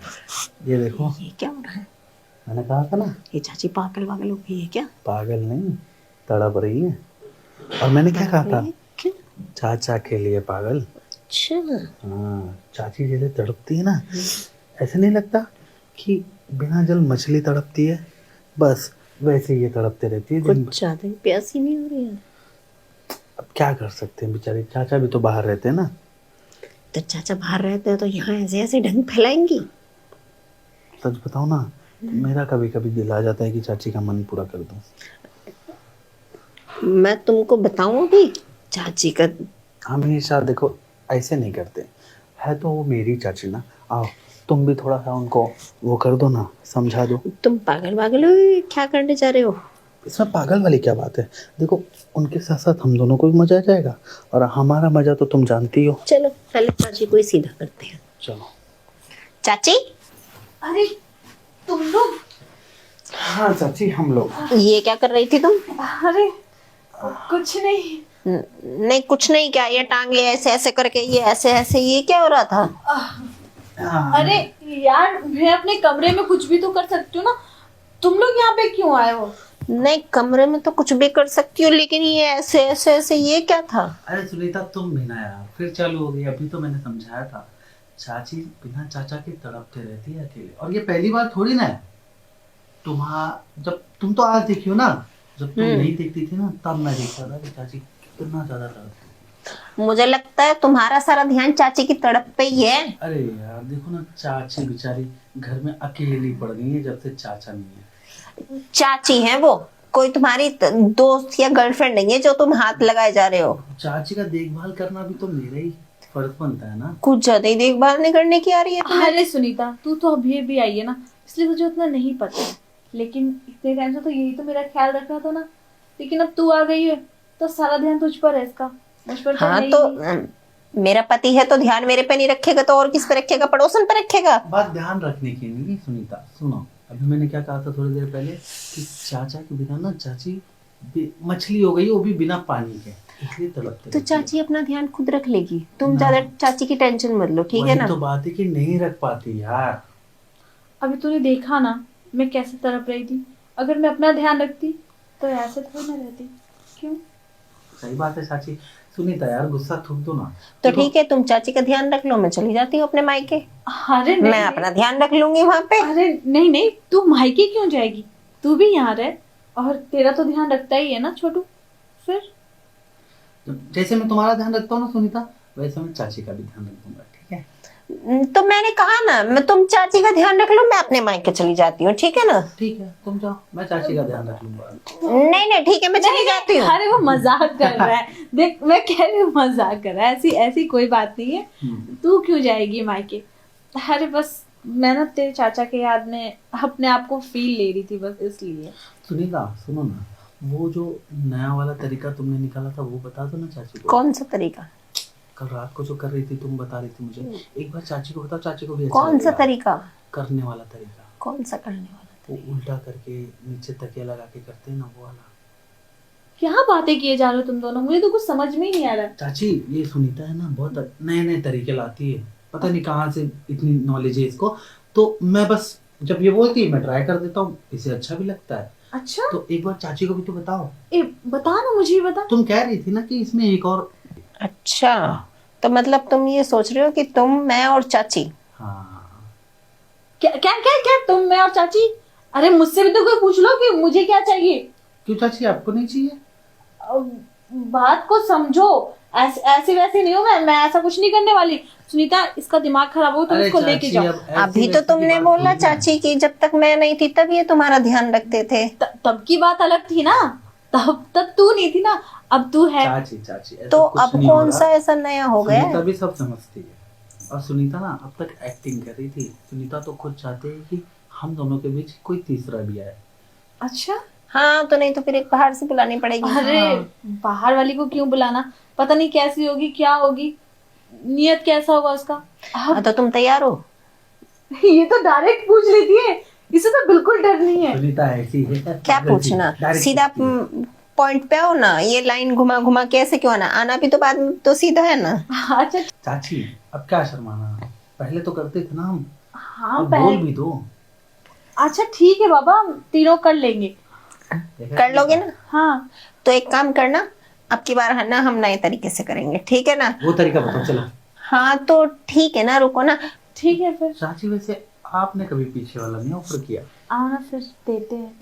ये देखो, ये क्या हो रहा है? मैंने कहा था ना, ये चाची पागल वागल हो गई है क्या? पागल नहीं, तड़प रही है। और मैंने क्या कहा था? क्यों? चाचा के लिए पागल। अच्छा। हाँ, चाची जैसे तड़पती है ना, ऐसे नहीं लगता कि बिना जल मछली तड़पती है, बस वैसे ये तड़पते रहती है दिन भर। कुछ ज्यादा ही प्यासी नहीं हो रही है? अब क्या कर सकते हैं, बेचारे चाचा भी तो बाहर रहते हैं ना। तो चाचा बाहर रहते हैं तो यहाँ ऐसे ऐसे ढंग फैलाएंगी? सच बताओ ना, मेरा कभी कभी दिल आ जाता है कि चाची का मन पूरा कर दूं। मैं तुमको बताऊं अभी चाची का। हमेशा देखो, ऐसे नहीं करते, है तो वो मेरी चाची ना। आओ, तुम भी थोड़ा सा उनको वो कर दो ना, समझा दो। तुम पागल वागल हो, क्या करने जा रहे हो? इसमें पागल वाली क्या बात है? देखो, उनके साथ साथ हम दोनों को भी मजा आ जाएगा, और हमारा मजा तो तुम जानती हो। चलो पहले चाची को ही सीधा करते हैं। चलो। चाची। अरे तुम लोग। हाँ चाची, हम लोग। ये क्या कर रही थी तुम? अरे कुछ नहीं। नहीं कुछ नहीं, क्या ये टांगे ऐसे ऐसे करके, ये ऐसे ऐसे, ये क्या हो रहा था? अरे यार, मैं अपने कमरे में कुछ भी तो कर सकती हूँ ना। तुम लोग यहाँ पे क्यों आए हो? नहीं कमरे में तो कुछ भी कर सकती हो, लेकिन ये ऐसे ऐसे ऐसे ये क्या था? अरे सुनीता, तुम भी ना यार, फिर चालू हो गई। अभी तो मैंने समझाया था, चाची बिना चाचा के तड़पते रहती है अकेले, और ये पहली बार थोड़ी ना है। जब तुम तो आज देखी हो ना, जब तुम नहीं देखती थी ना, तब मैं देखता था कि चाची कितना ज्यादा तड़पती है। मुझे लगता है तुम्हारा सारा ध्यान चाची की तड़प पे ही है। अरे यार देखो ना, चाची बेचारी घर में अकेली पड़ गई है जब से चाचा नहीं है। चाची है वो, कोई तुम्हारी दोस्त या गर्लफ्रेंड नहीं है जो तुम हाथ लगाए जा रहे हो। चाची का देखभाल करना भी तो मेरा ही फर्ज बनता है ना। कुछ ज्यादा ही देखभाल नहीं करने की आ रही है तुम्हें। अरे सुनीता, तू तो अभी भी आई है ना, इसलिए तुझे उतना नहीं पता है। लेकिन इतने टाइम से तो यही तो मेरा ख्याल रखना था ना। लेकिन अब तू आ गई है तो सारा ध्यान तुझ पर है इसका, मुझ पर तो हाँ है ही तो नहीं। मेरा पति है तो ध्यान मेरे पे नहीं रखेगा तो और किस पे रखेगा? पड़ोसन पे रखेगा। बात ध्यान रखने की नहीं सुनीता, सुनो। अभी मैंने क्या कहा था थोड़ी देर पहले, कि चाचा के बिना ना चाची मछली हो गई, वो भी बिना पानी के, इसलिए तड़पते तो रहती है। चाची अपना ध्यान खुद रख लेगी, तुम ना। ज्यादा चाची की टेंशन मत लो, ठीक है वही ना? तो बात है कि नहीं रख पाती यार। अभी तूने देखा ना मैं कैसे तड़प रही थी। अगर मैं अपना ध्यान रखती तो ऐसे थोड़ी ना रहती। क्यों? सही बात है चाची। सुनीता यार, गुस्सा थूक दो ना। तो देखो, ठीक है, तुम चाची का ध्यान रख लो, मैं चली जाती हूँ अपने मायके। अरे मैं नहीं अपना ध्यान रख लूंगी वहां पे। अरे नहीं नहीं, तू मायके क्यों जाएगी? तू भी यहाँ रह, और तेरा तो ध्यान रखता ही है ना छोटू। फिर जैसे मैं तुम्हारा ध्यान रखता हूँ ना सुनीता, वैसे मैं चाची का भी ध्यान रख दूंगा, ठीक है? तो मैंने कहा ना, मैं तुम चाची का ध्यान रख लो, मैं अपने मायके चली जाती हूँ, ठीक है ना? ठीक है, तुम जाओ, मैं चाची का ध्यान रख लूंगा। नहीं नहीं ठीक है, मैं चली जाती हूँ। अरे वो मजाक कर रहा है। देख मैं कह रही हूँ मजाक कर रहा है, ऐसी ऐसी कोई बात नहीं है। तू क्यों जाएगी मायके? अरे बस मैं ना तेरे चाचा के याद में अपने आप को फील ले रही थी, बस इसलिए। सुनीता सुनो ना, वो जो नया वाला तरीका तुमने निकाला था वो बता दो ना चाची को। कौन सा तरीका? कल रात को जो कर रही थी, तुम बता रही थी मुझे, एक बार चाची को बताओ, चाची को भी अच्छा कौन सा लगेगा। तरीका? करने वाला तरीका। कौन सा करने वाला? वो उल्टा करके नीचे तकिया लगा के करते हैं ना, वो वाला। क्या बातें किए जा रहे हो तुम दोनों, मुझे तो कुछ समझ में ही नहीं आ रहा। चाची, ये सुनीता है ना, बहुत नए नए तरीके लाती है, पता नहीं कहाँ से इतनी नॉलेज है इसको। तो मैं बस जब ये बोलती है मैं ट्राई कर देता हूँ, इसे अच्छा भी लगता है। अच्छा तो एक बार चाची को भी तो बताओ। ए बता ना, मुझे भी बता। तुम कह रही थी ना कि इसमें एक और। अच्छा, तो मतलब तुम ये सोच रहे हो कि तुम, मैं और चाची। हाँ। क्या क्या क्या क्या तुम, मैं और चाची? अरे मुझसे भी तो कोई पूछ लो कि मुझे क्या चाहिए। क्यों चाची, आपको नहीं चाहिए? बात को समझो, ऐसी वैसी नहीं हूँ मैं ऐसा कुछ नहीं करने वाली। सुनीता, इसका दिमाग खराब हो तो अरे इसको लेके चाची, जाओ। अब ऐसी अभी तो वैसी की तुमने बात बोला थोड़ी ना है। चाची की जब तक मैं नहीं थी तब ये तुम्हारा ध्यान रखते थे। तब की बात अलग थी ना, तब तू नहीं थी ना, अब तू है। चाची चाची, ऐसा तो कुछ अब नहीं हो कौन रहा। सा ऐसा नया हो गया सुनीता है? भी सब समझती है, और सुनीता ना अब तक एक्टिंग कर रही थी। सुनीता तो खुद चाहती है कि हम दोनों के बीच कोई तीसरा भी आए। अच्छा। हाँ तो नहीं तो फिर एक बाहर से बुलानी पड़ेगी। अरे बाहर वाली को क्यों बुलाना, पता नहीं कैसी होगी, क्या होगी, नियत कैसा होगा उसका। हाँ तो तुम तैयार हो? ये तो डायरेक्ट पूछ लेती है, इसे तो बिल्कुल डर नहीं है। सुनीता ऐसी है। क्या पागल सी, पूछना, direct सीधा पूछती है। पॉइंट पे आओ ना, ये लाइन घुमा घुमा के ऐसे क्यों आना? आना भी तो बाद में तो सीधा है ना। अच्छा चाची, अब क्या शर्माना, पहले तो करते थे ना हम। हाँ अब बोल पहले भी दो। अच्छा ठीक है बाबा, हम तीनों कर लेंगे। कर लोगे ना? हाँ तो एक काम करना, अब की बार है ना हम नए तरीके से करेंगे, ठीक है ना? वो तरीका बताओ चलो। हाँ तो ठीक है ना, रुको ना। ठीक है फिर चाची वैसे आपने कभी पीछे वाला नहीं ऑफर किया? आओ ना फिर देते हैं।